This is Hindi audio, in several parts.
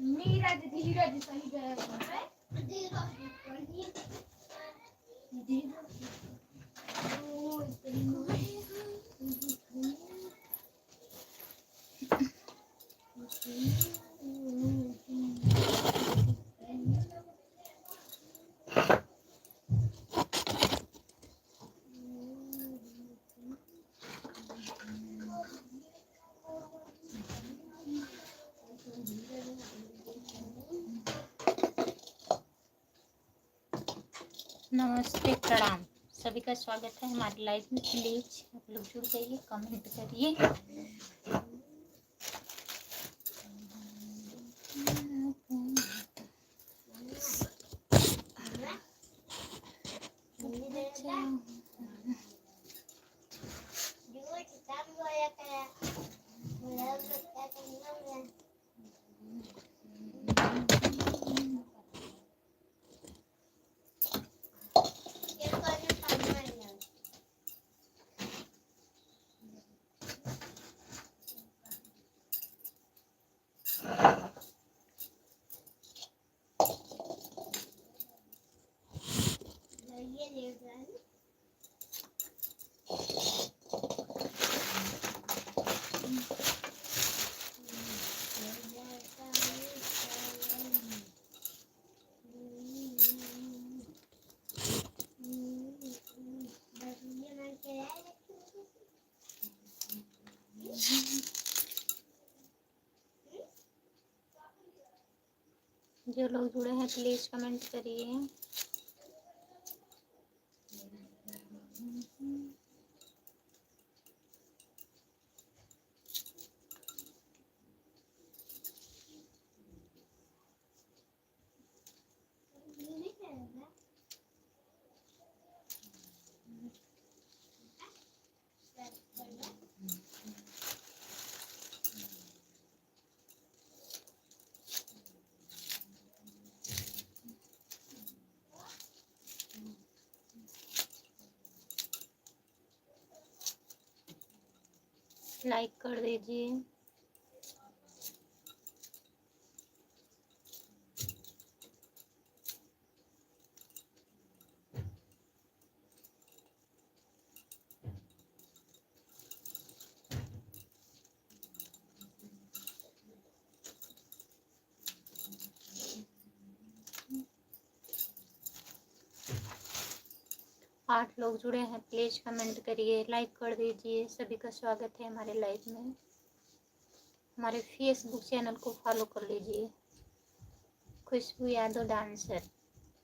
नीरा दीदी हीरा जी सही गए नमस्ते, प्रणाम। सभी का स्वागत है हमारी लाइव में। प्लीज आप लोग जुड़ जाइए, कमेंट करिए। जो लोग जुड़े हैं प्लीज कमेंट करिए। लाइक कर दीजिए। आठ लोग जुड़े हैं, प्लीज कमेंट करिए, लाइक कर दीजिए। सभी का स्वागत है हमारे लाइव में। हमारे फेसबुक चैनल को फॉलो कर लीजिए। खुशबू यादव डांसर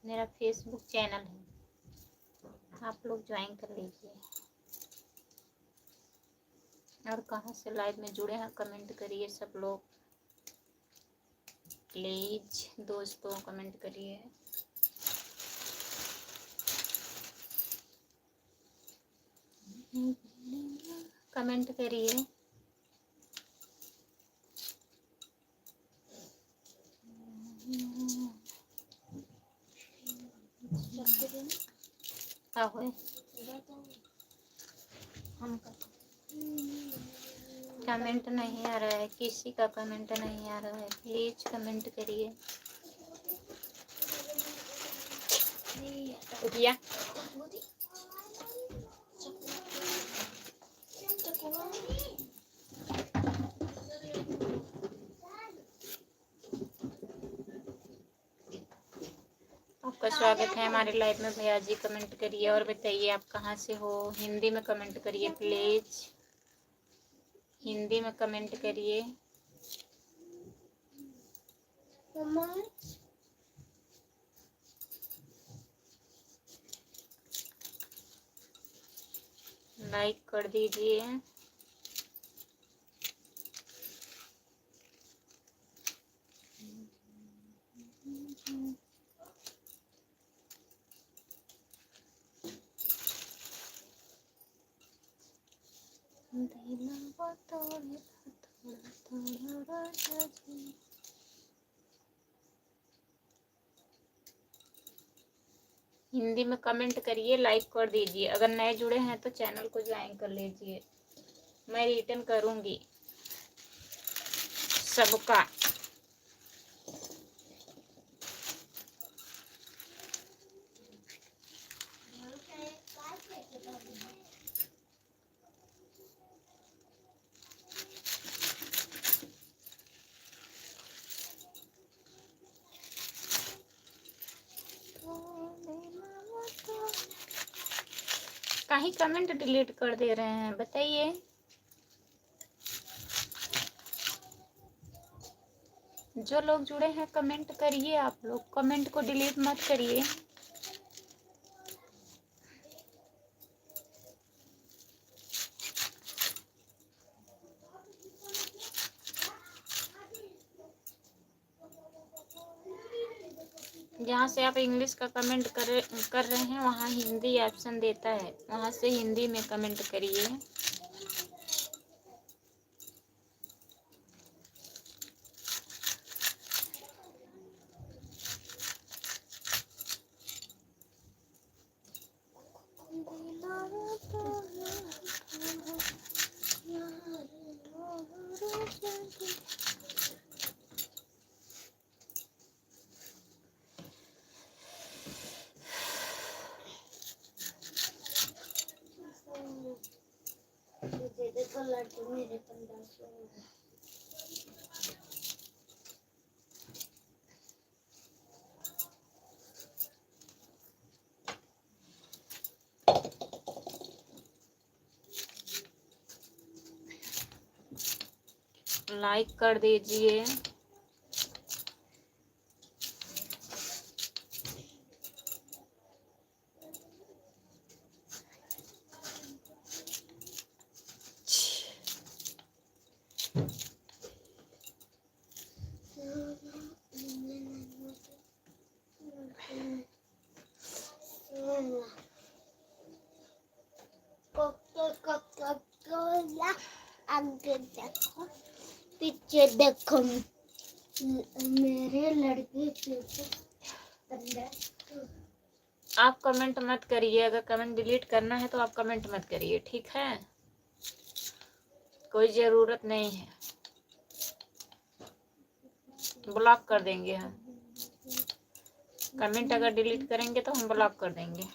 मेरा फेसबुक चैनल है, आप लोग ज्वाइन कर लीजिए। और कहाँ से लाइव में जुड़े हैं कमेंट करिए सब लोग, प्लीज दोस्तों कमेंट करिए। कमेंट करिए। क्या हुए? कमेंट नहीं आ रहा है, किसी का कमेंट नहीं आ रहा है, प्लीज कमेंट करिए। उठिया आपका स्वागत है हमारे लाइव में। भैया जी कमेंट करिए और बताइए आप कहाँ से हो। हिंदी में कमेंट करिए प्लीज, हिंदी में कमेंट करिए। लाइक कर दीजिए। हिंदी में कमेंट करिए, लाइक कर दीजिए। अगर नए जुड़े हैं तो चैनल को ज्वाइन कर लीजिए, मैं रिटर्न करूंगी सबका। काहे कमेंट डिलीट कर दे रहे हैं बताइए। जो लोग जुड़े हैं कमेंट करिए, आप लोग कमेंट को डिलीट मत करिए। जहाँ से आप इंग्लिश का कमेंट कर रहे हैं वहाँ हिंदी ऑप्शन देता है, वहाँ से हिंदी में कमेंट करिए। मेरे 1500 लाइक कर दीजिए। आगे देखो पीछे देखो मेरे लड़के पीछे 15। आप कमेंट मत करिए, अगर कमेंट डिलीट करना है तो आप कमेंट मत करिए, ठीक है? कोई ज़रूरत नहीं है, ब्लॉक कर देंगे हम। कमेंट अगर डिलीट करेंगे तो हम ब्लॉक कर देंगे।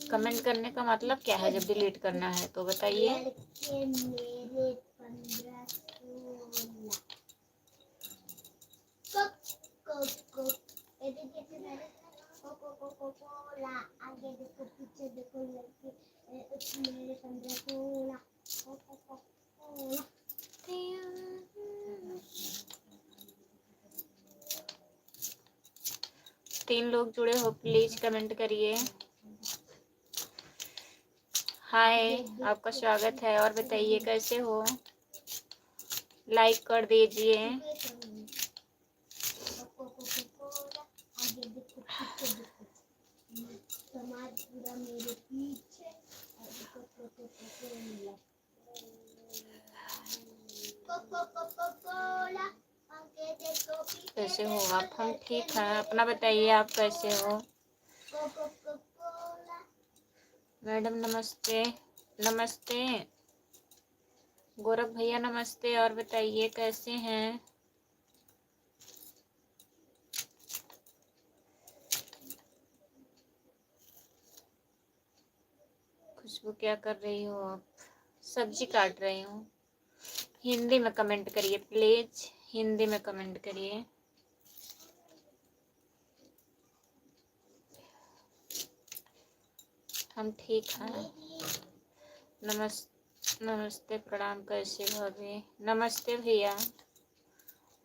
कमेंट करने का मतलब क्या है जब डिलीट करना है तो बताइए। आगे देखो पीछे देखो लड़के मेरे 15 16। 3 लोग जुड़े हो, प्लीज कमेंट करिए। हाय, आपका स्वागत है और बताइए कैसे हो। लाइक कर दीजिए। समाज पूरा मेरे पीछे कैसे हो आप? हम ठीक हैं, अपना बताइए आप कैसे हो। मैडम नमस्ते। नमस्ते गौरव भैया, नमस्ते और बताइए कैसे हैं। खुशबू क्या कर रही हो आप? सब्जी काट रही हूँ। हिंदी में कमेंट करिए प्लीज, हिंदी में कमेंट करिए। हम ठीक हैं। नमस्ते प्रणाम, कैसे हो भाभी? नमस्ते भैया,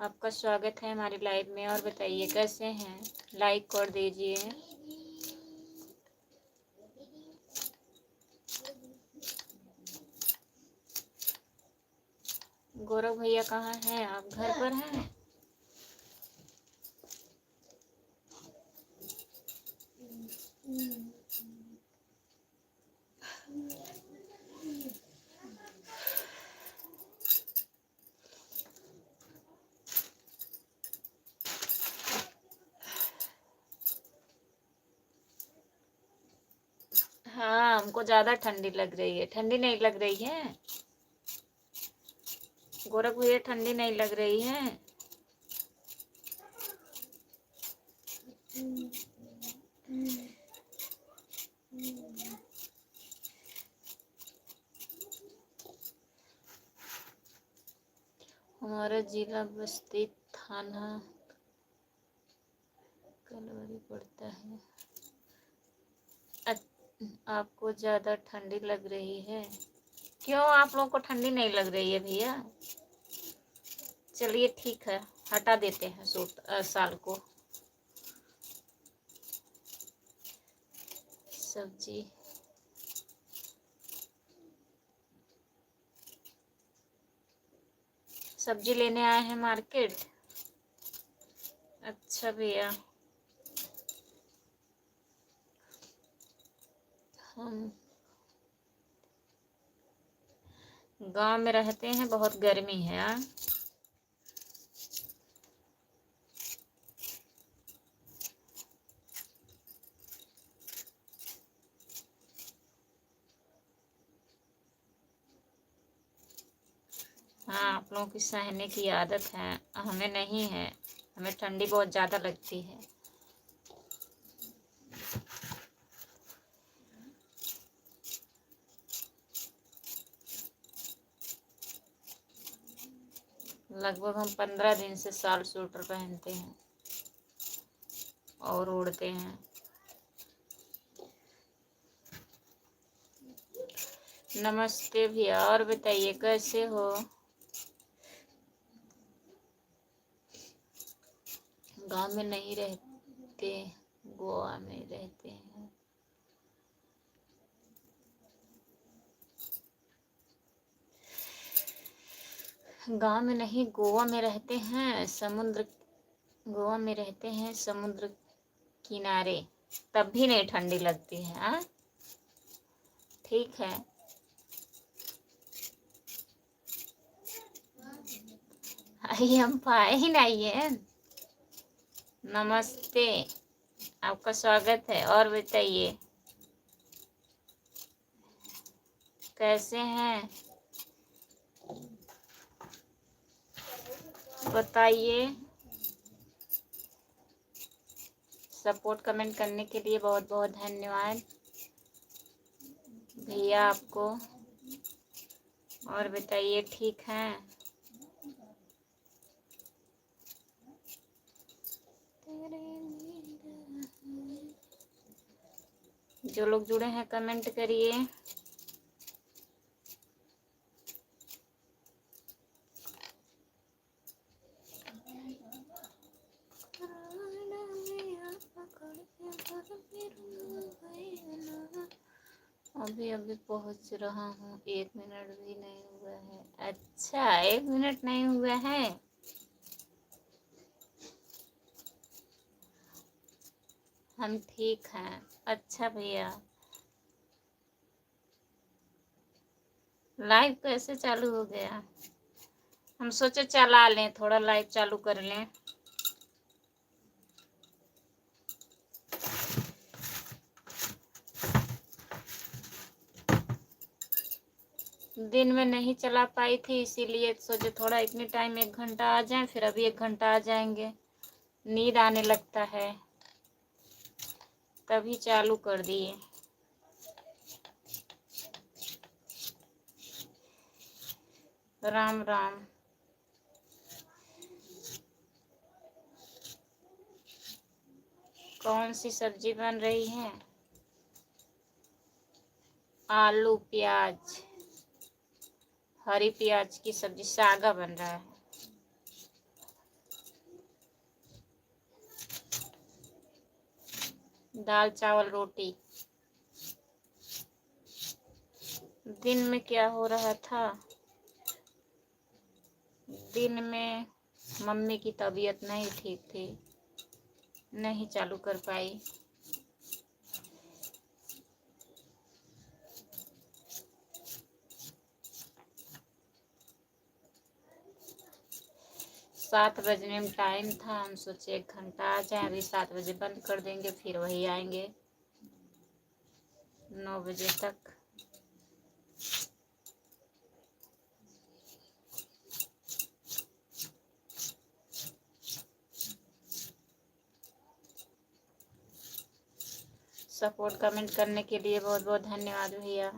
आपका स्वागत है हमारी लाइव में और बताइए कैसे हैं। लाइक कर दीजिए। गौरव भैया कहाँ हैं आप? घर पर हैं? हाँ, हमको ज़्यादा ठंडी लग रही है। ठंडी नहीं लग रही है गौरव भैया? ठंडी नहीं लग रही है? हमारा जिला बस्ती, थाना कलवरी पड़ता है। आपको ज़्यादा ठंडी लग रही है? क्यों, आप लोगों को ठंडी नहीं लग रही है भैया? चलिए ठीक है, हटा देते हैं सूट साल को। सब्जी सब्जी लेने आए हैं मार्केट। अच्छा भैया, हम गांव में रहते हैं, बहुत गर्मी है। हाँ, आप लोगों की सहने की आदत है, हमें नहीं है। हमें ठंडी बहुत ज़्यादा लगती है। लगभग हम 15 दिन से शाल स्वेटर पहनते हैं और ओढ़ते हैं। नमस्ते भैया, और बताइए कैसे हो? गांव में नहीं रहते, गोवा में रहते हैं। गांव में नहीं, गोवा में रहते हैं, गोवा में रहते हैं समुद्र किनारे, तब भी नहीं ठंडी लगती है। हाँ ठीक है। आइए, हम पाए ही नहीं है। नमस्ते, आपका स्वागत है। और बताइए कैसे हैं, बताइए। सपोर्ट कमेंट करने के लिए बहुत बहुत धन्यवाद भैया आपको। और बताइए ठीक हैं? जो लोग जुड़े हैं कमेंट करिए। अभी अभी पहुंच रहा हूँ, 1 मिनट भी नहीं हुआ है। अच्छा, 1 मिनट नहीं हुआ है। हम ठीक हैं। अच्छा भैया, लाइव कैसे चालू हो गया? हम सोचे चला लें, थोड़ा लाइव चालू कर लें। दिन में नहीं चला पाई थी, इसीलिए सोचे थोड़ा इतने टाइम 1 घंटा आ जाए, फिर अभी 1 घंटा आ जाएंगे। नींद आने लगता है, तभी चालू कर दिए। राम राम। कौन सी सब्जी बन रही है? आलू प्याज, हरी प्याज की सब्जी, सागा बन रहा है। दाल चावल रोटी। दिन में क्या हो रहा था? दिन में मम्मी की तबीयत नहीं ठीक थी, नहीं चालू कर पाई। सात बजने में टाइम था, हम सोचे 1 घंटा आ जाए। अभी 7 बजे बंद कर देंगे, फिर वही आएंगे 9 बजे तक। सपोर्ट कमेंट करने के लिए बहुत बहुत धन्यवाद भैया।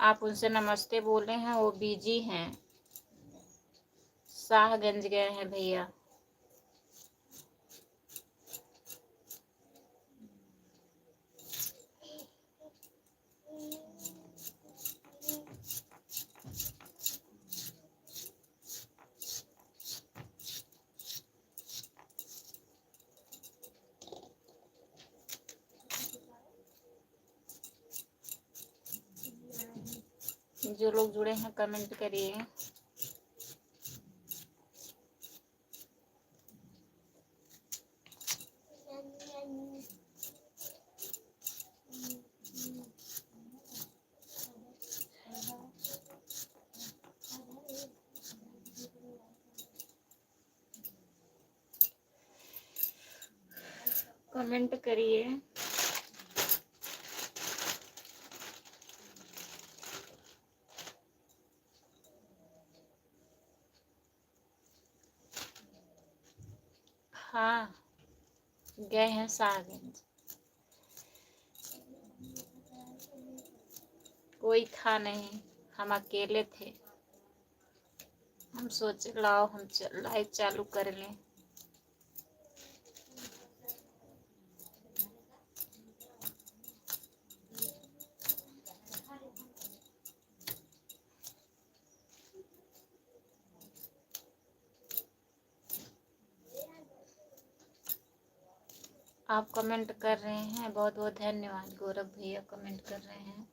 आप उनसे नमस्ते बोल रहे हैं, वो बिजी हैं। शाहगंज गए हैं भैया। जो लोग जुड़े हैं कमेंट करिए। कमेंट करिए। हाँ, गए हैं शाहगंज। कोई था नहीं, हम अकेले थे। हम सोचे लाओ हम लाइव चालू कर लें। आप कमेंट कर रहे हैं, बहुत बहुत धन्यवाद। गौरव भैया कमेंट कर रहे हैं।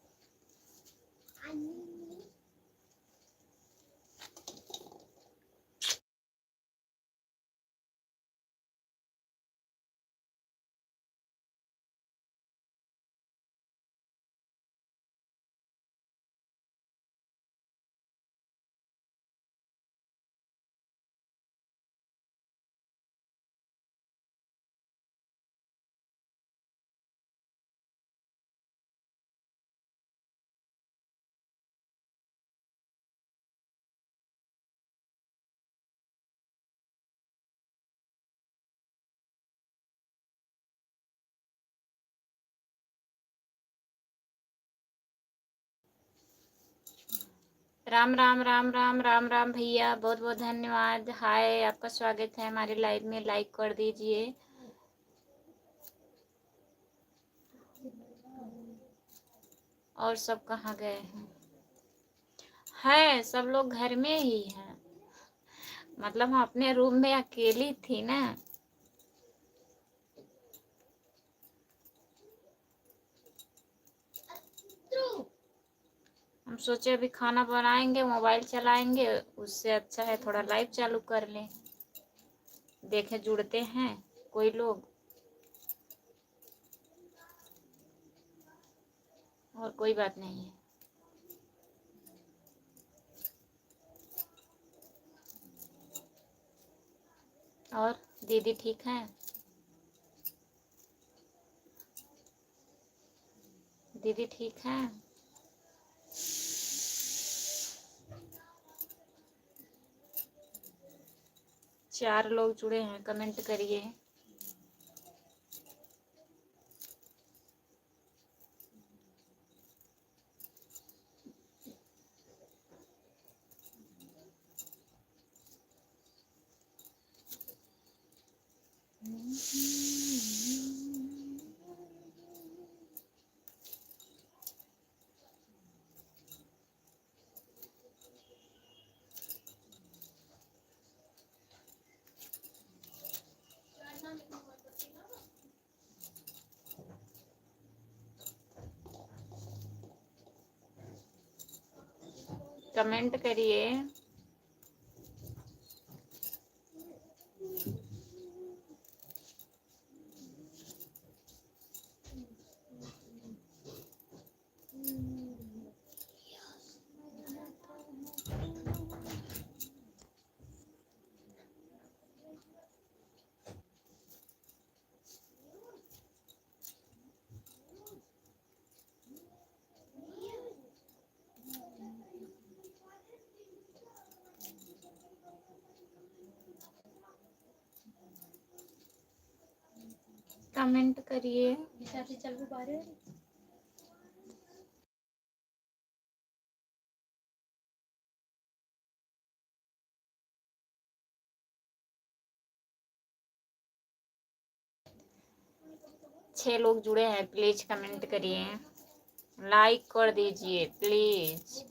राम राम राम राम राम राम भैया, बहुत बहुत धन्यवाद। हाय, आपका स्वागत है हमारे लाइव में। लाइक कर दीजिए। और सब कहाँ गए हैं? है सब लोग घर में ही हैं। मतलब हम अपने रूम में अकेली थी ना। हम सोचे अभी खाना बनाएंगे, मोबाइल चलाएंगे, उससे अच्छा है थोड़ा लाइव चालू कर लें। देखें जुड़ते हैं कोई लोग, और कोई बात नहीं है। और दीदी ठीक है? दीदी ठीक है? चार लोग जुड़े हैं, कमेंट करिए। कमेंट करिए। कमेंट करिए। 6 लोग जुड़े हैं, प्लीज कमेंट करिए, लाइक कर दीजिए प्लीज।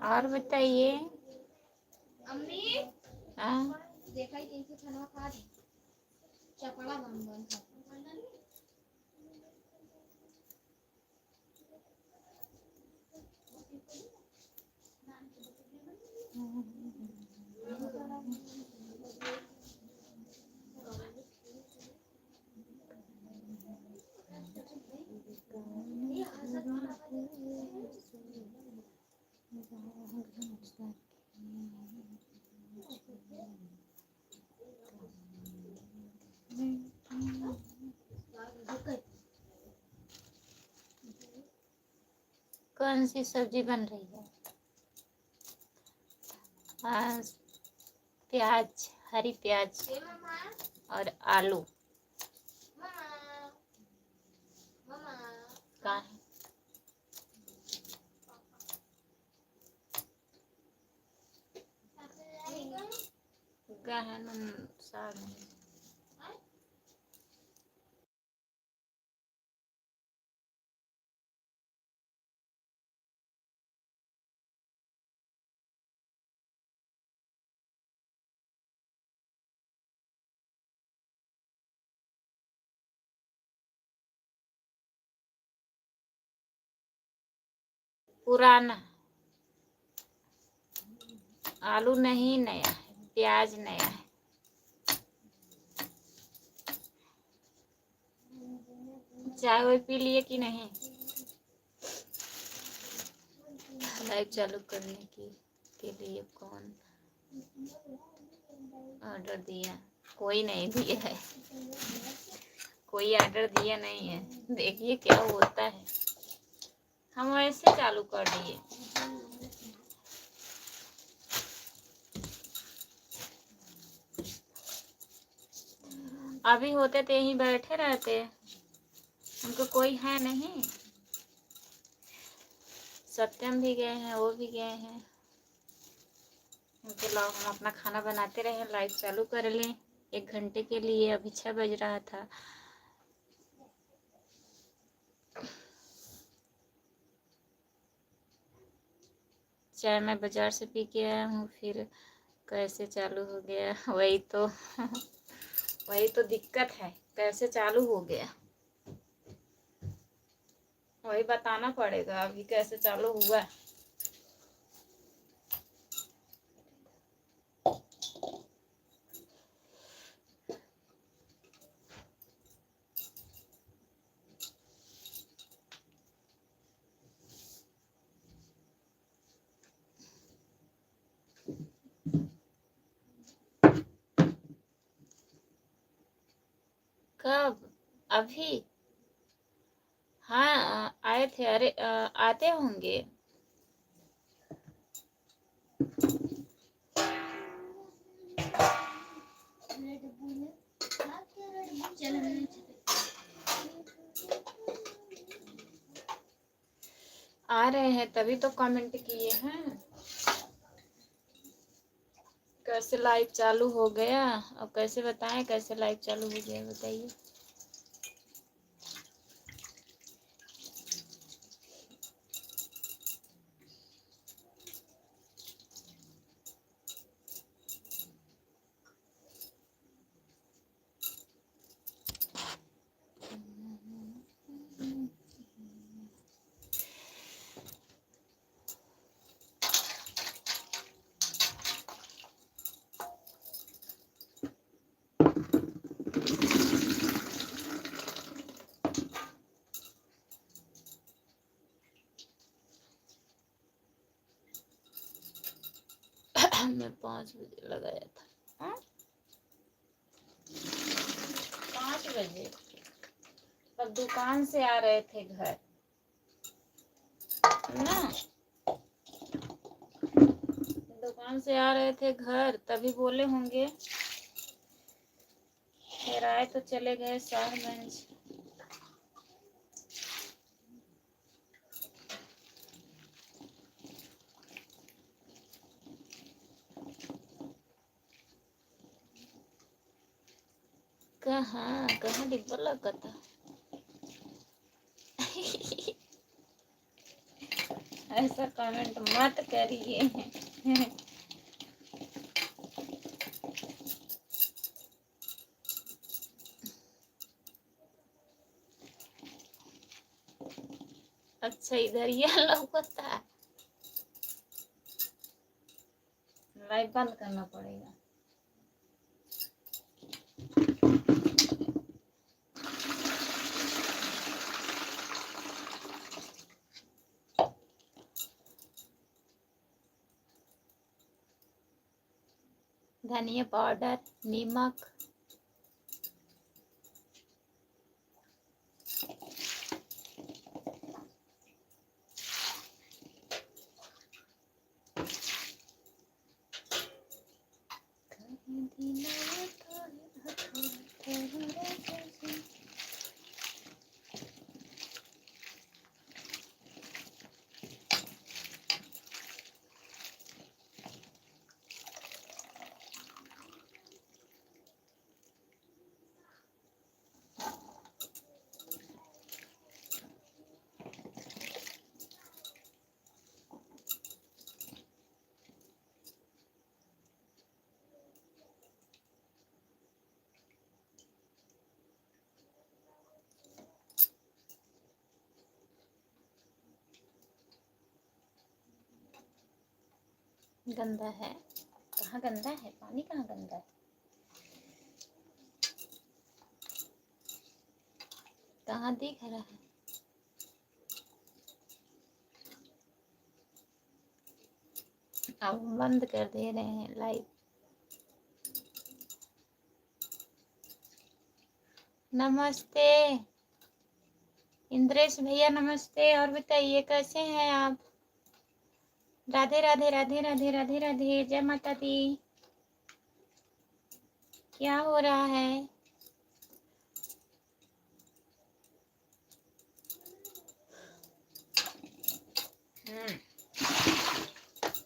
और बताइए। अम्मी हाँ देखा ही कैसे खाना खा दी चपड़ा बन बन कौन सी सब्जी बन रही है? प्याज, हरी प्याज और आलू। कहाँ है? गहन साग है। पुराना आलू नहीं नया है, प्याज नया है। चाय वाय पी लिए कि नहीं? लाइव चालू करने के लिए कौन ऑर्डर दिया? कोई नहीं दिया है, कोई ऑर्डर दिया नहीं है। देखिए क्या होता है, हम ऐसे चालू कर दिए। अभी होते तो यहीं बैठे रहते, उनको कोई है नहीं। सत्यम भी गए हैं, वो भी गए हैं। उनके लाओ हम अपना खाना बनाते रहे, लाइव चालू कर लें 1 घंटे के लिए। अभी 6 बज रहा था। चाय मैं बाजार से पी के आया हूँ, फिर कैसे चालू हो गया? वही तो वही तो दिक्कत है, कैसे चालू हो गया वही बताना पड़ेगा अभी कैसे चालू हुआ। कब? अभी? हाँ आए थे। अरे आते होंगे। आ रहे हैं तभी तो कमेंट किए हैं। कैसे लाइव चालू हो गया और कैसे बताएं कैसे लाइव चालू हो गया, बताइए। मैं 5 बजे लगाया था। 5 बजे तब दुकान से आ रहे थे घर ना, दुकान दुकान से आ रहे थे घर, तभी बोले होंगे, फिर आए तो चले गए साहबगंज। कहाँ कहाँ डिब्बा लगा था। ऐसा कमेंट मत करिए। अच्छा इधर ये लौकता, लाइट बंद करना पड़ेगा। धनिया पाउडर, नमक, गंदा है। कहाँ गंदा है? पानी कहाँ गंदा है? कहाँ दिख रहा है? अब बंद कर दे रहे हैं लाइव। नमस्ते इंद्रेश भैया, नमस्ते। और बताइए कैसे हैं आप? राधे राधे राधे राधे राधे राधे, जय माता दी। क्या हो रहा है?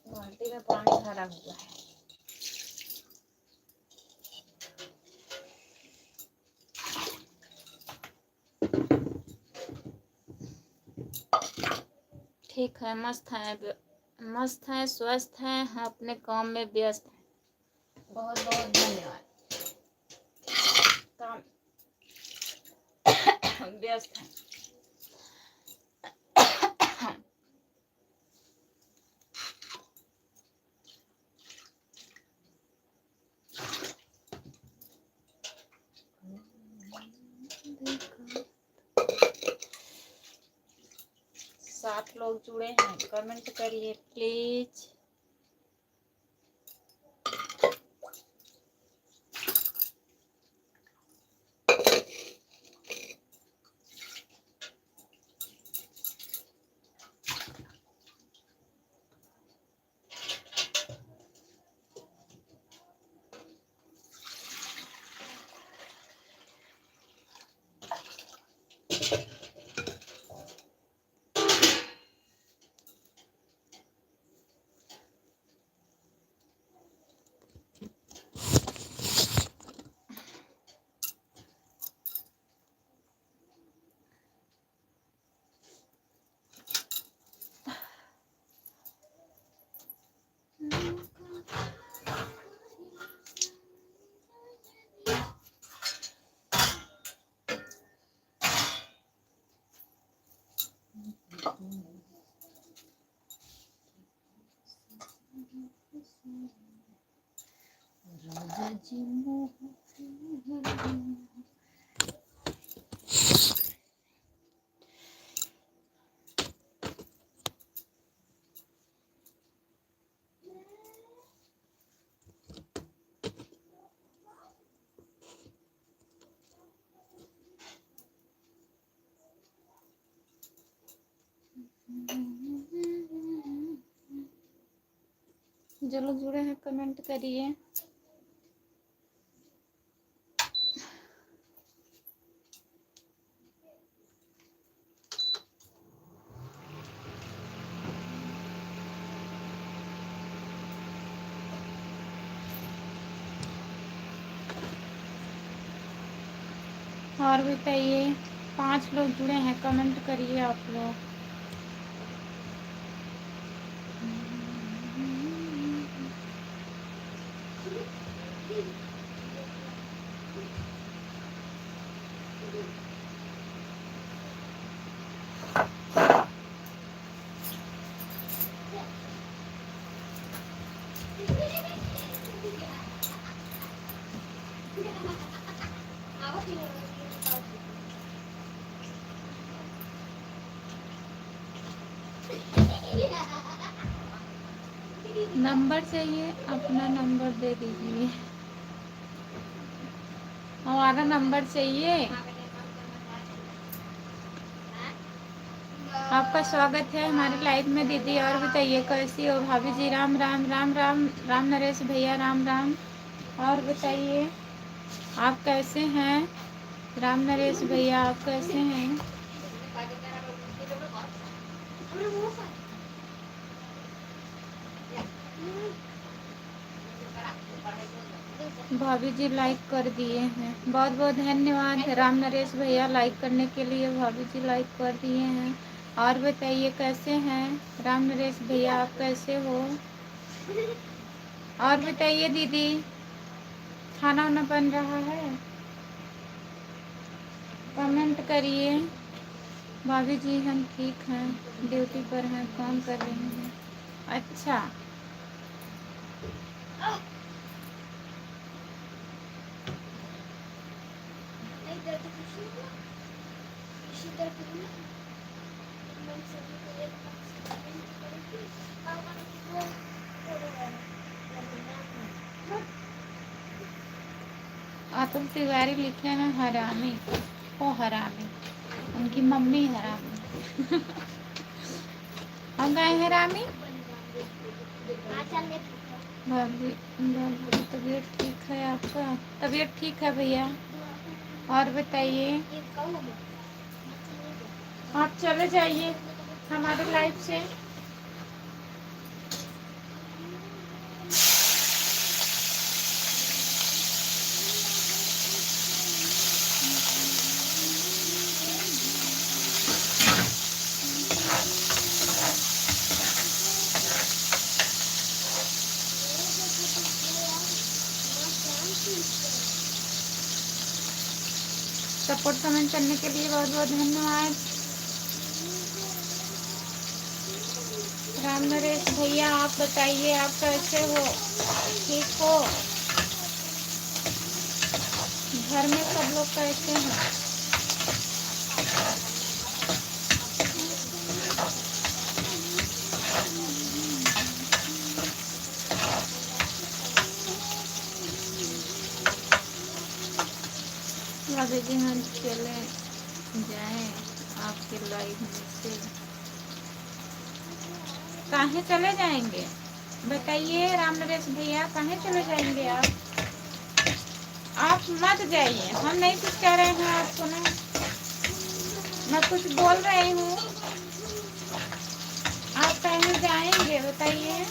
बाल्टी में पानी भरा हुआ है। ठीक है, मस्त है, मस्त है, स्वस्थ है, हम अपने काम में व्यस्त हैं। बहुत बहुत धन्यवाद। काम व्यस्त है। सात लोग जुड़े हैं, कमेंट करिए प्लीज। जो लोग जुड़े हैं कमेंट करिए। और बताइए, 5 लोग जुड़े हैं, कमेंट करिए आप लोग। नंबर चाहिए, अपना नंबर दे दीजिए। हमारा नंबर चाहिए। आपका स्वागत है हमारे लाइव में दीदी। और बताइए कैसी हो भाभी जी? राम राम राम राम राम नरेश भैया, राम राम। और बताइए आप कैसे हैं? राम नरेश भैया आप कैसे हैं? भाभी जी लाइक कर दिए हैं, बहुत बहुत धन्यवाद राम नरेश भैया लाइक करने के लिए। भाभी जी लाइक कर दिए हैं। और बताइए कैसे हैं राम नरेश भैया, आप कैसे हो? और बताइए दीदी, खाना वाना बन रहा है? कमेंट करिए। भाभी जी हम ठीक हैं, ड्यूटी पर हैं, काम कर रहे हैं। अच्छा, अतुल तिवारी लिखे हैं हरामी। ओ हरामी, उनकी मम्मी हरामी। हम गए हैं रामी। भाभी तबीयत ठीक है आपका? तबीयत ठीक है भैया। और बताइए, आप चले जाइए हमारे लाइफ से। सपोर्ट कमेंट करने के लिए बहुत बहुत धन्यवाद। राम नरेश भैया आप बताइए आप कैसे हो? ठीक हो? घर में सब लोग कैसे हैं? भाभी जी हम चले जाएं आपके लाइव में से? कहाँ चले जाएंगे बताइए राम नरेश भैया, कहाँ चले जाएंगे आप? आप मत जाइए, हम नहीं कुछ कह रहे हैं आपको ना, मैं कुछ बोल रही हूँ। आप कहीं जाएंगे बताइए?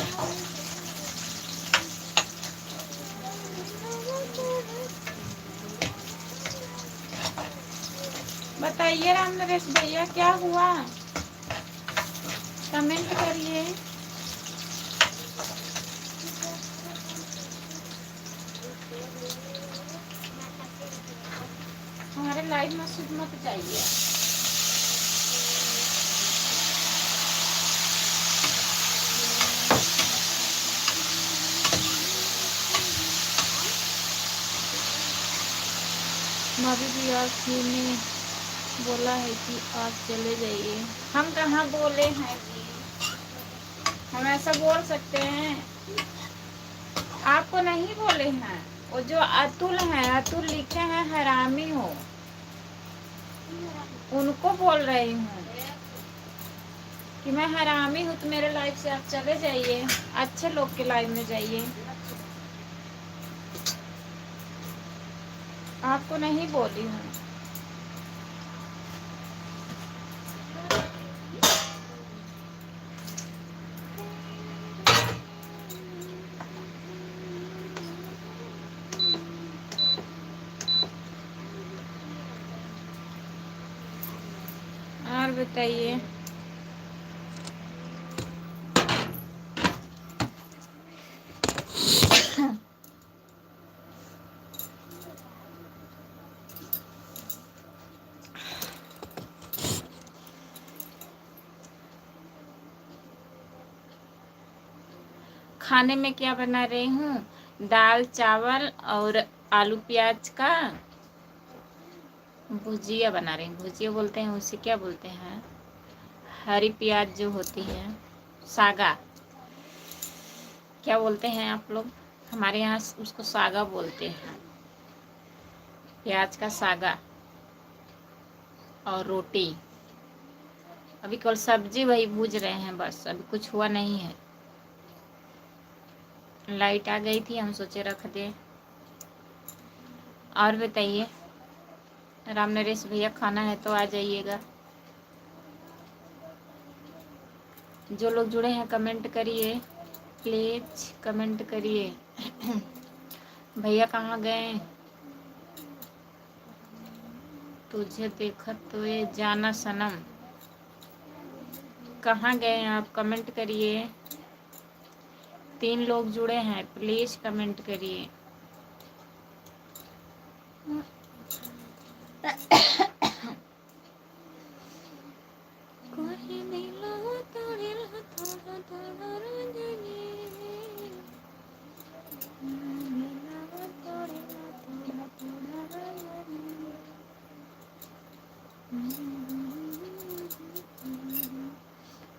बताइए राम नरेश भैया क्या हुआ? कमेंट करिए। हमारे लाइव मैसेज मत चाहिए। भाभी जी आपने बोला है कि आप चले जाइए। हम कहाँ बोले हैं जी, हम ऐसा बोल सकते हैं? आपको नहीं बोले हैं, वो जो अतुल हैं, अतुल लिखे हैं हरामी हो, उनको बोल रही हूँ। कि मैं हरामी हूँ, तो मेरे लाइफ से आप चले जाइए, अच्छे लोग के लाइफ में जाइए। आपको नहीं बोली हूँ। और बताइए। खाने में क्या बना रही हूँ? दाल चावल और आलू प्याज का भुजिया बना रही हूँ। भुजिया बोलते हैं उसे, क्या बोलते हैं, हरी प्याज जो होती है, सागा, क्या बोलते हैं आप लोग? हमारे यहाँ उसको सागा बोलते हैं। प्याज का सागा और रोटी। अभी कल सब्जी वही भूज रहे हैं, बस अभी कुछ हुआ नहीं है। लाइट आ गई थी, हम सोचे रख दे। और बताइए, राम नरेश भैया खाना है तो आ जाइएगा। जो लोग जुड़े हैं कमेंट करिए, प्लीज कमेंट करिए। भैया कहाँ गए? तुझे देखा तो ये जाना सनम। कहाँ गए आप? कमेंट करिए। 3 लोग जुड़े हैं, प्लीज कमेंट करिए।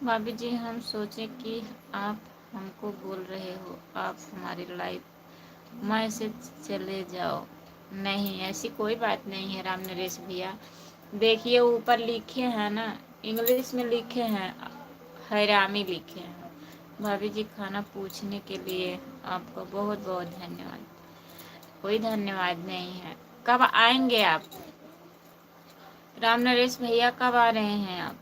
भाभी जी, हम सोचे कि आप हमको बोल रहे हो, आप हमारी लाइफ में से चले जाओ। नहीं, ऐसी कोई बात नहीं है राम नरेश भैया। देखिए ऊपर लिखे हैं ना, इंग्लिश में लिखे हैं, हैरामी लिखे हैं। भाभी जी, खाना पूछने के लिए आपका बहुत बहुत धन्यवाद। कोई धन्यवाद नहीं है। कब आएंगे आप? राम नरेश भैया कब आ रहे हैं आप?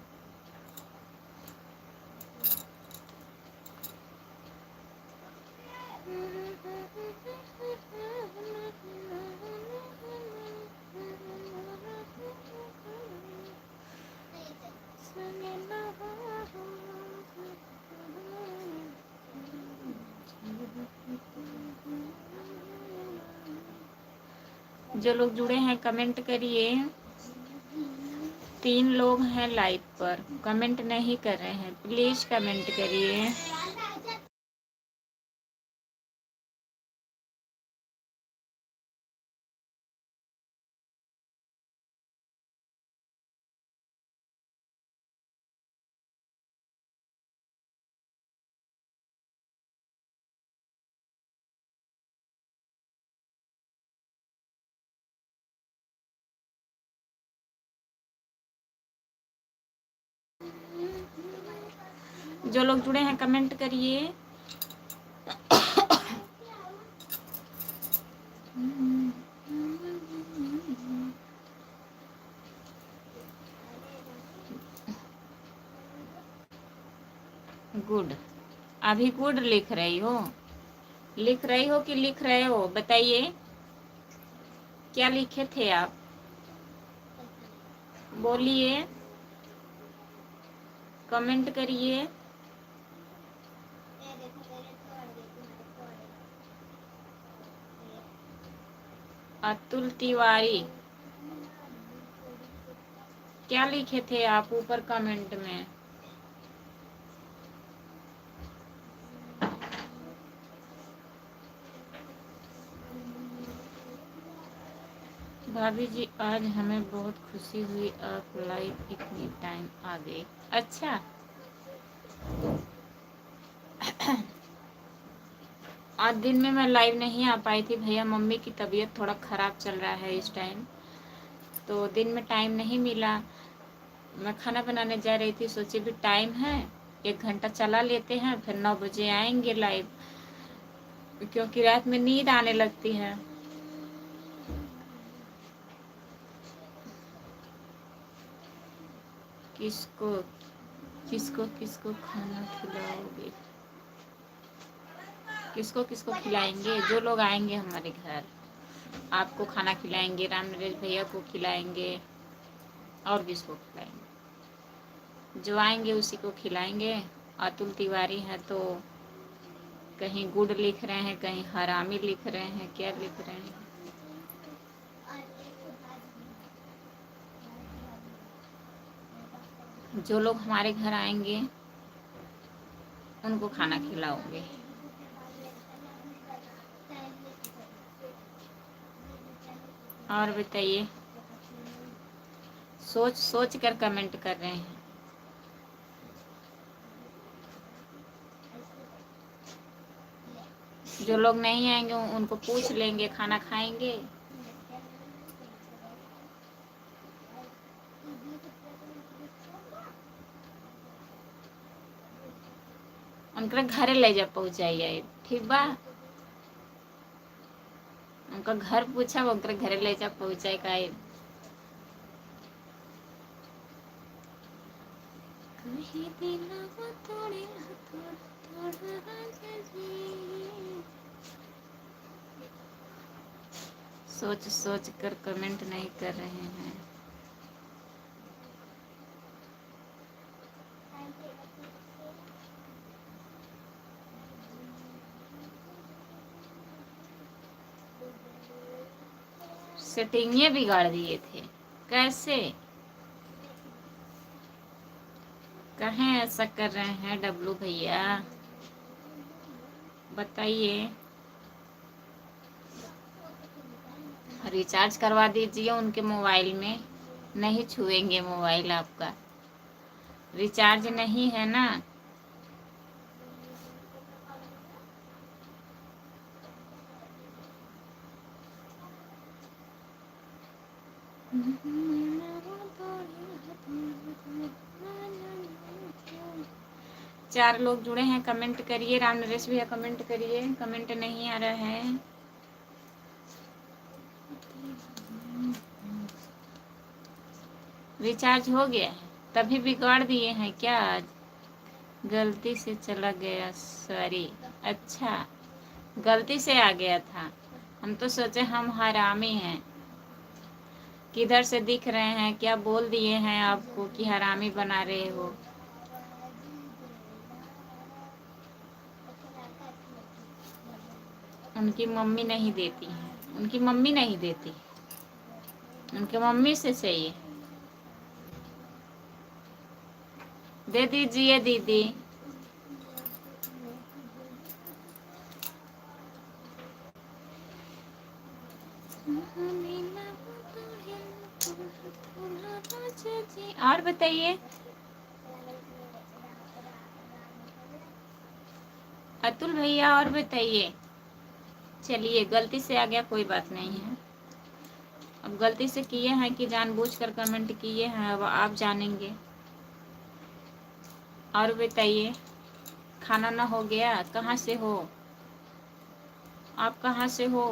जो लोग जुड़े हैं कमेंट करिए। 3 लोग हैं लाइव पर, कमेंट नहीं कर रहे हैं, प्लीज कमेंट करिए। जो लोग जुड़े हैं कमेंट करिए। गुड। अभी गुड लिख रही हो? लिख रही हो कि लिख रहे हो? बताइए, क्या लिखे थे आप? बोलिए, कमेंट करिए। अतुल तिवारी, क्या लिखे थे आप ऊपर कमेंट में? भाभी जी, आज हमें बहुत खुशी हुई, आप लाइव इतनी टाइम आ गए। अच्छा, आज दिन में मैं लाइव नहीं आ पाई थी भैया, मम्मी की तबीयत थोड़ा ख़राब चल रहा है इस टाइम, तो दिन में टाइम नहीं मिला। मैं खाना बनाने जा रही थी, सोची भी टाइम है, 1 घंटा चला लेते हैं, फिर 9 बजे आएंगे लाइव, क्योंकि रात में नींद आने लगती है। किसको किसको किसको खाना खिलाओगे? किसको किसको खिलाएंगे? जो लोग आएंगे हमारे घर, आपको खाना खिलाएंगे, राम नरेश भैया को खिलाएंगे, और किसको खिलाएंगे? जो आएंगे उसी को खिलाएंगे। अतुल तिवारी है तो कहीं गुड लिख रहे हैं, कहीं हरामी लिख रहे हैं, क्या लिख रहे हैं? जो लोग हमारे घर आएंगे उनको खाना खिलाओगे। और बताइए, सोच सोच कर कमेंट कर रहे हैं। जो लोग नहीं आएंगे उनको पूछ लेंगे, खाना खाएंगे। उनका घर ले जा पहुँचाइए, ठीक बा? उनका घर पूछा, वो उनका घर ले जा पहुँचाए का। सोच सोच कर कमेंट नहीं कर रहे हैं। सेटिंगे बिगाड़ दिए थे, कैसे? कहें ऐसा कर रहे हैं डब्लू भैया, बताइए। रिचार्ज करवा दीजिए उनके मोबाइल में, नहीं छुएंगे मोबाइल आपका। रिचार्ज नहीं है ना? चार लोग जुड़े हैं, कमेंट करिए। राम नरेश भैया कमेंट करिए, कमेंट नहीं आ रहा है। रिचार्ज हो गया है, तभी बिगाड़ दिए हैं क्या? आज गलती से चला गया, सॉरी। अच्छा, गलती से आ गया था। हम तो सोचे हम हरामी हैं, किधर से दिख रहे हैं, क्या बोल दिए हैं आपको कि हरामी बना रहे हो। उनकी मम्मी नहीं देती है, उनकी मम्मी नहीं देती, उनकी मम्मी से चाहिए। दे दीजिए दीदी। और बताइए अतुल भैया, और बताइए। चलिए, गलती से आ गया, कोई बात नहीं है। अब गलती से किए हैं कि जानबूझकर कमेंट किए हैं, अब आप जानेंगे। और बताइए, खाना ना हो गया? कहाँ से हो आप? कहाँ से हो?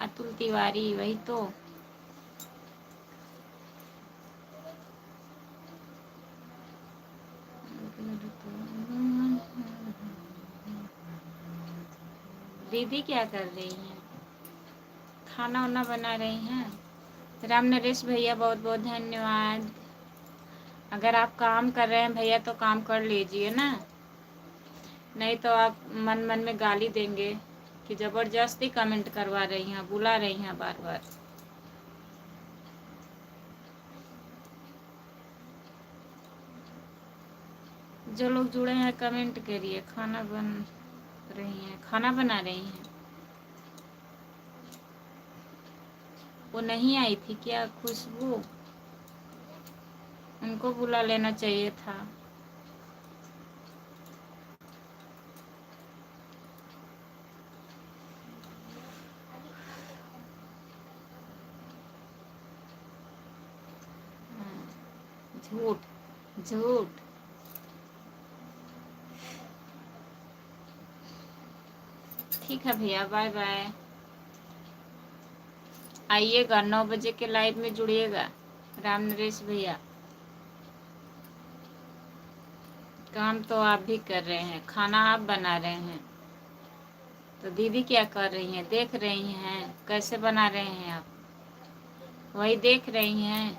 अतुल तिवारी, वही तो। दीदी क्या कर रही हैं? खाना वाना बना रही हैं। राम नरेश भैया बहुत बहुत धन्यवाद। अगर आप काम कर रहे हैं भैया तो काम कर लीजिए ना, नहीं तो आप मन मन में गाली देंगे कि ज़बरदस्ती कमेंट करवा रही हैं, बुला रही हैं बार बार। जो लोग जुड़े हैं कमेंट करिए। खाना बन रही हैं, खाना बना रही हैं। वो नहीं आई थी क्या खुशबू? उनको बुला लेना चाहिए था। झूठ झूठ। ठीक है भैया, बाय बाय। आइएगा 9 बजे के लाइव में जुड़िएगा। राम नरेश भैया, काम तो आप भी कर रहे हैं, खाना आप बना रहे हैं, तो दीदी क्या कर रही हैं? देख रही हैं कैसे बना रहे हैं आप, वही देख रही हैं।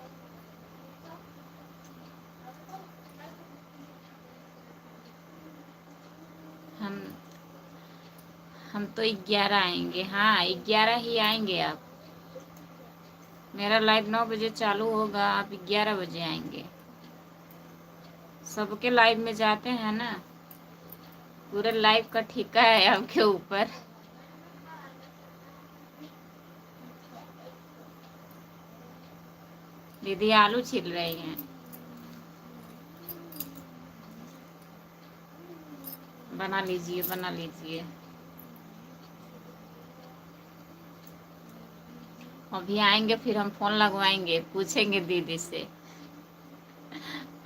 हम तो 11 आएंगे। हाँ 11 ही आएंगे आप। मेरा लाइव 9 बजे चालू होगा, आप 11 बजे आएंगे। सबके लाइव में जाते हैं ना, पूरे लाइव का ठिका है आपके ऊपर। दीदी आलू छील रही हैं। बना लीजिए बना लीजिए। अभी आएंगे फिर हम फोन लगवाएंगे, पूछेंगे दीदी से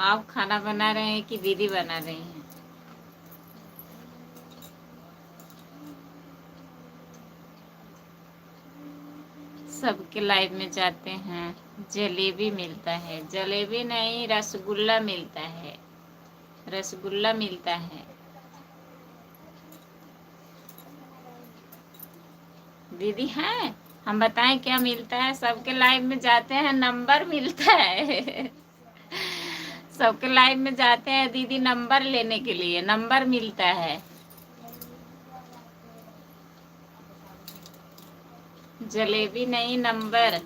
आप खाना बना रहे हैं कि दीदी बना रही हैं। सबके लाइव में जाते हैं। जलेबी मिलता है, जलेबी नहीं रसगुल्ला मिलता है, रसगुल्ला मिलता है। दीदी हैं, हम बताएं क्या मिलता है? सबके लाइव में जाते हैं, नंबर मिलता है सबके लाइव में जाते हैं दीदी नंबर लेने के लिए, नंबर मिलता है। जलेबी नहीं, नंबर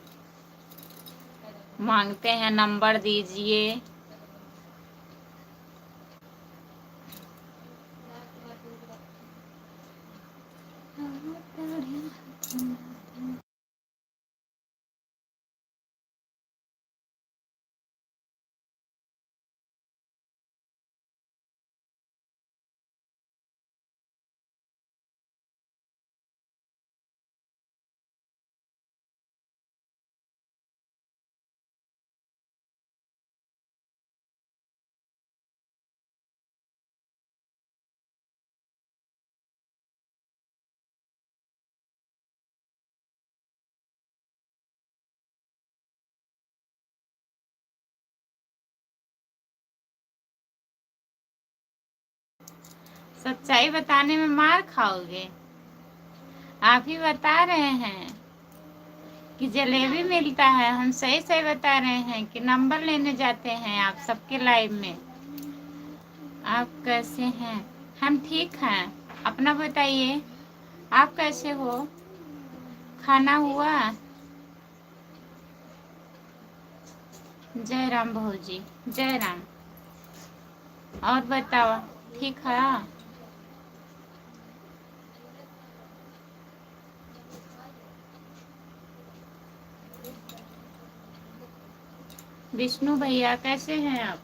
मांगते हैं, नंबर दीजिए। सच्चाई बताने में मार खाओगे। आप ही बता रहे हैं कि जलेबी मिलता है, हम सही सही बता रहे हैं कि नंबर लेने जाते हैं आप सबके लाइव में। आप कैसे हैं? हम ठीक हैं, अपना बताइए, आप कैसे हो? खाना हुआ? जय राम बहू जी, जय राम। और बताओ, ठीक है? विष्णु भैया कैसे हैं आप?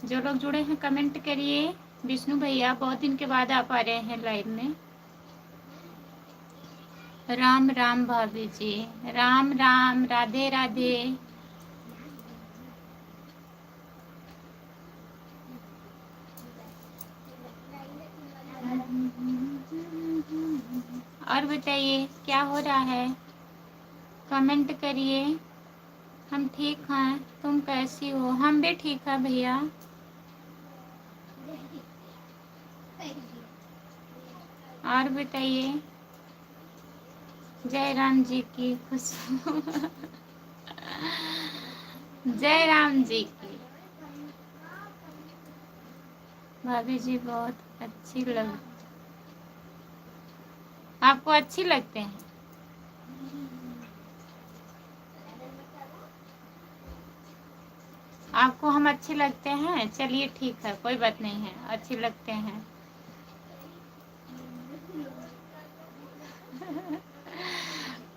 जो लोग जुड़े हैं कमेंट करिए। विष्णु भैया बहुत दिन के बाद आप आ रहे हैं लाइव में। राम राम भाभी जी, राम राम, राधे राधे। और बताइए क्या हो रहा है? कमेंट करिए। हम ठीक हैं, तुम कैसी हो? हम भी ठीक है भैया। और बताइए। जय राम जी की खुशबू जय राम जी की। भाभी जी बहुत अच्छी लग, आपको अच्छी लगते हैं? आपको हम अच्छे लगते हैं? चलिए ठीक है, कोई बात नहीं है, अच्छे लगते हैं।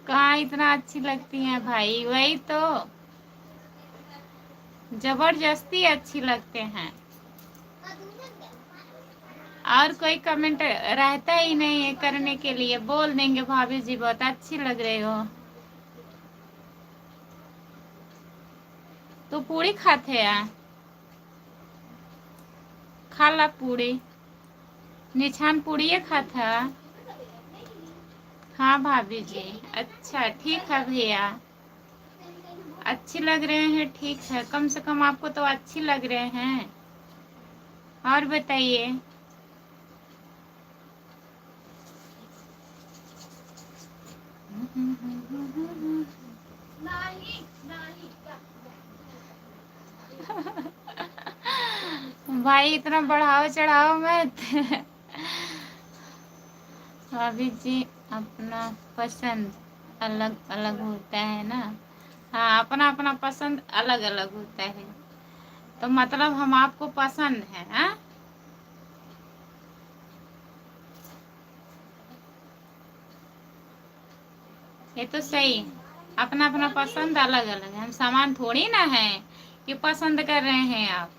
कहाँ इतना अच्छी लगती हैं भाई, वही तो जबरदस्ती अच्छी लगते हैं। और कोई कमेंट रहता ही नहीं है करने के लिए, बोल देंगे भाभी जी बहुत अच्छी लग रही हो। तो पूरी खाते हैं, खा ला पूरी, निछान पूरी खाता। हाँ भाभी जी, अच्छा ठीक है भैया, अच्छी लग रहे हैं, ठीक है, कम से कम आपको तो अच्छी लग रहे हैं। और बताइए। भाई इतना बढ़ाओ चढ़ाओ मत। भाभी जी अपना पसंद अलग अलग होता है ना। हाँ, अपना अपना पसंद अलग अलग होता है, तो मतलब हम आपको पसंद है। हाँ, ये तो सही, अपना अपना पसंद अलग अलग है, हम सामान थोड़ी ना है कि पसंद कर रहे हैं आप।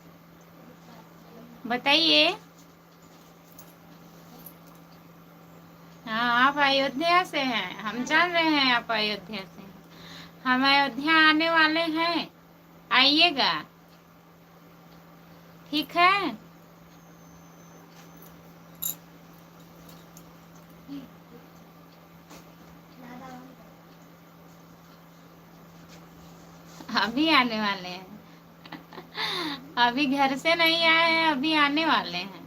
बताइए। हाँ, आप अयोध्या से हैं, हम जान रहे हैं आप अयोध्या से हैं। हम अयोध्या आने वाले हैं, आइएगा, ठीक है। अभी आने वाले हैं, अभी घर से नहीं आए हैं, अभी आने वाले हैं।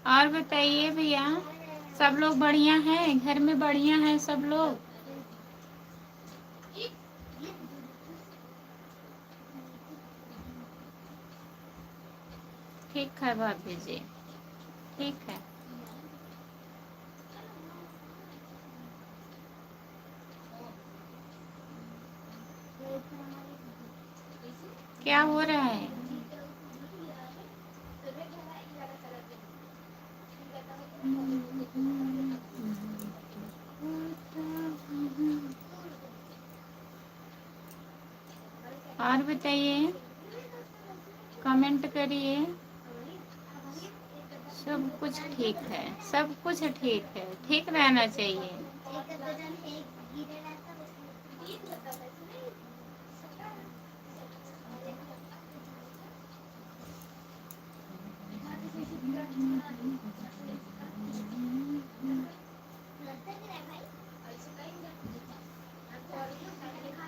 और बताइए भैया, सब लोग बढ़िया हैं, घर में बढ़िया हैं सब लोग। ठीक है भाभी जी, ठीक है। क्या हो रहा है? और बताइए, कमेंट करिए। सब कुछ ठीक है, सब कुछ ठीक है, ठीक रहना चाहिए।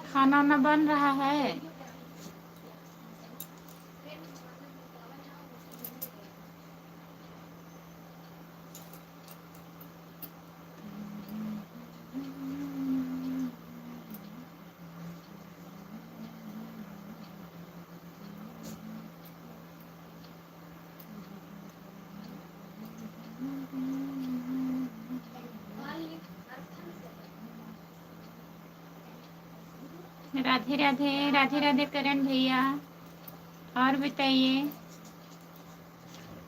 खाना वाना बन रहा है। राधे राधे, राधे राधे करण भैया। और बताइए,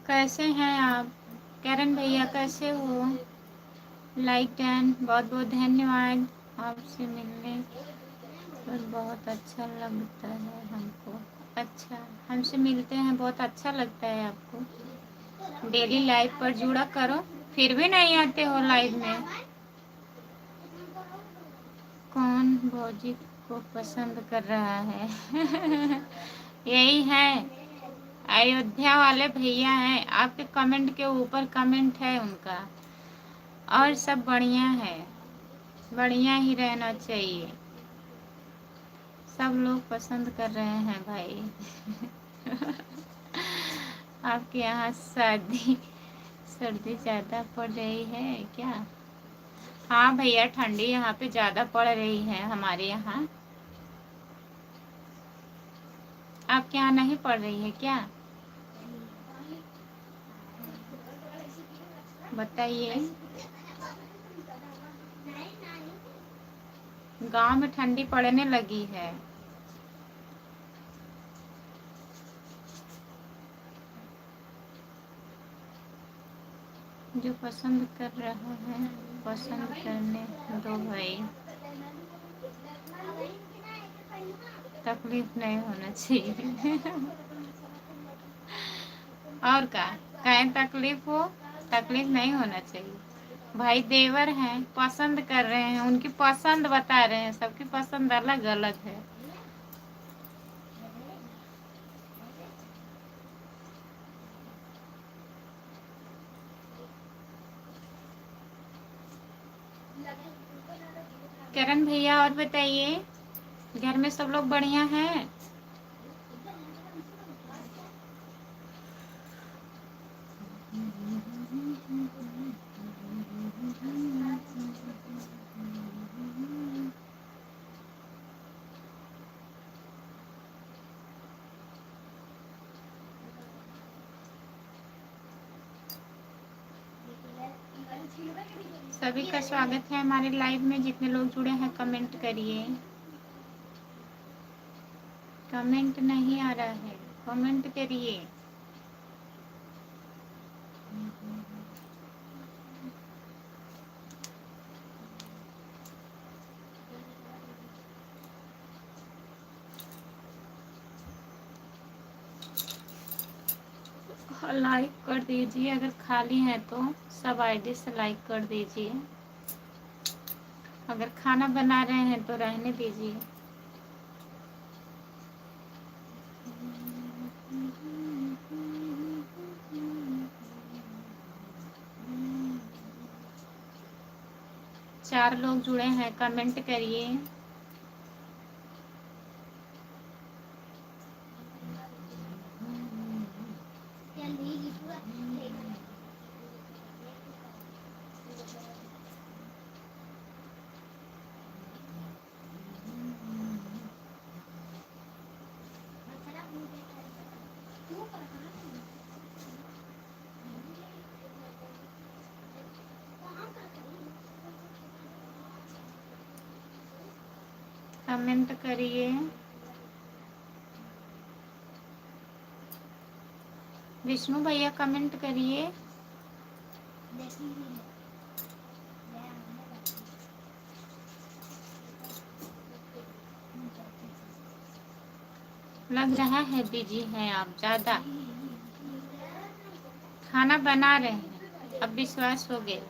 कैसे हैं आप? करण भैया कैसे हो? लाइक 10, बहुत बहुत धन्यवाद। आपसे मिलने पर बहुत अच्छा लगता है हमको। अच्छा, हमसे मिलते हैं बहुत अच्छा लगता है आपको। डेली लाइव पर जुड़ा करो, फिर भी नहीं आते हो लाइव में। कौन भौजी को पसंद कर रहा है? यही है, अयोध्या वाले भैया हैं, आपके कमेंट के ऊपर कमेंट है उनका। और सब बढ़िया है, बढ़िया ही रहना चाहिए, सब लोग पसंद कर रहे हैं भाई। आपके यहाँ शादी सर्दी ज़्यादा पड़ रही है क्या? हाँ भैया, ठंडी यहाँ पे ज़्यादा पड़ रही है हमारे यहाँ। आपके यहाँ नहीं पड़ रही है क्या? बताइए। गांव में ठंडी पड़ने लगी है। जो पसंद कर रहा है पसंद करने दो भाई, तकलीफ नहीं होना चाहिए। और का कहीं तकलीफ हो, तकलीफ नहीं होना चाहिए। भाई देवर हैं, पसंद कर रहे हैं, उनकी पसंद बता रहे हैं, सबकी पसंद अलग अलग है। करण भैया और बताइए, घर में सब लोग बढ़िया हैं? सभी का स्वागत है हमारे लाइव में। जितने लोग जुड़े हैं कमेंट करिए। कमेंट नहीं आ रहा है, कमेंट करिए। लाइक कर दीजिए, अगर खाली है तो सब आईडी से लाइक कर दीजिए। अगर खाना बना रहे हैं तो रहने दीजिए। चार लोग जुड़े हैं, कमेंट करिए। कमेंट करिए। विष्णु भैया कमेंट करिए। लग रहा है बिजी हैं आप ज्यादा। खाना बना रहे हैं, अब विश्वास हो गया।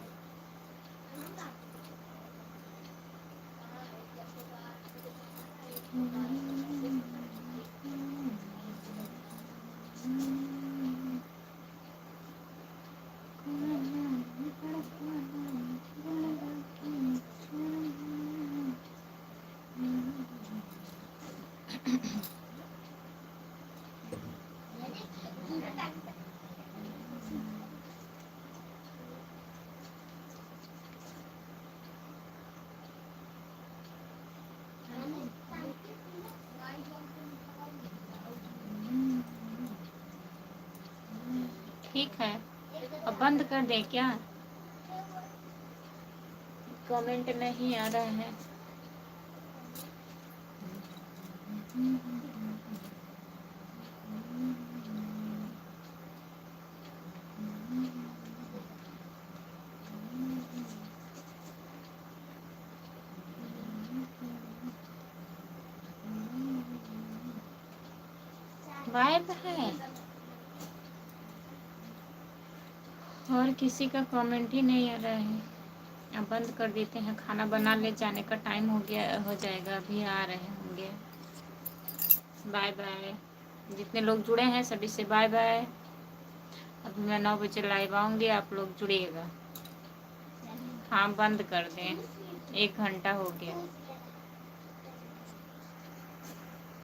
ठीक है, अब बंद कर दें क्या? कमेंट नहीं आ रहा है। गायब है और किसी का कमेंट ही नहीं आ रहा है। अब बंद कर देते हैं, खाना बना ले जाने का टाइम हो जाएगा। अभी आ रहे होंगे। Bye bye. जितने लोग जुड़े हैं सभी से बाय बाय। अभी मैं 9 बजे लाइव आऊँगी, आप लोग जुड़िएगा। हाँ बंद कर दें, 1 घंटा हो गया।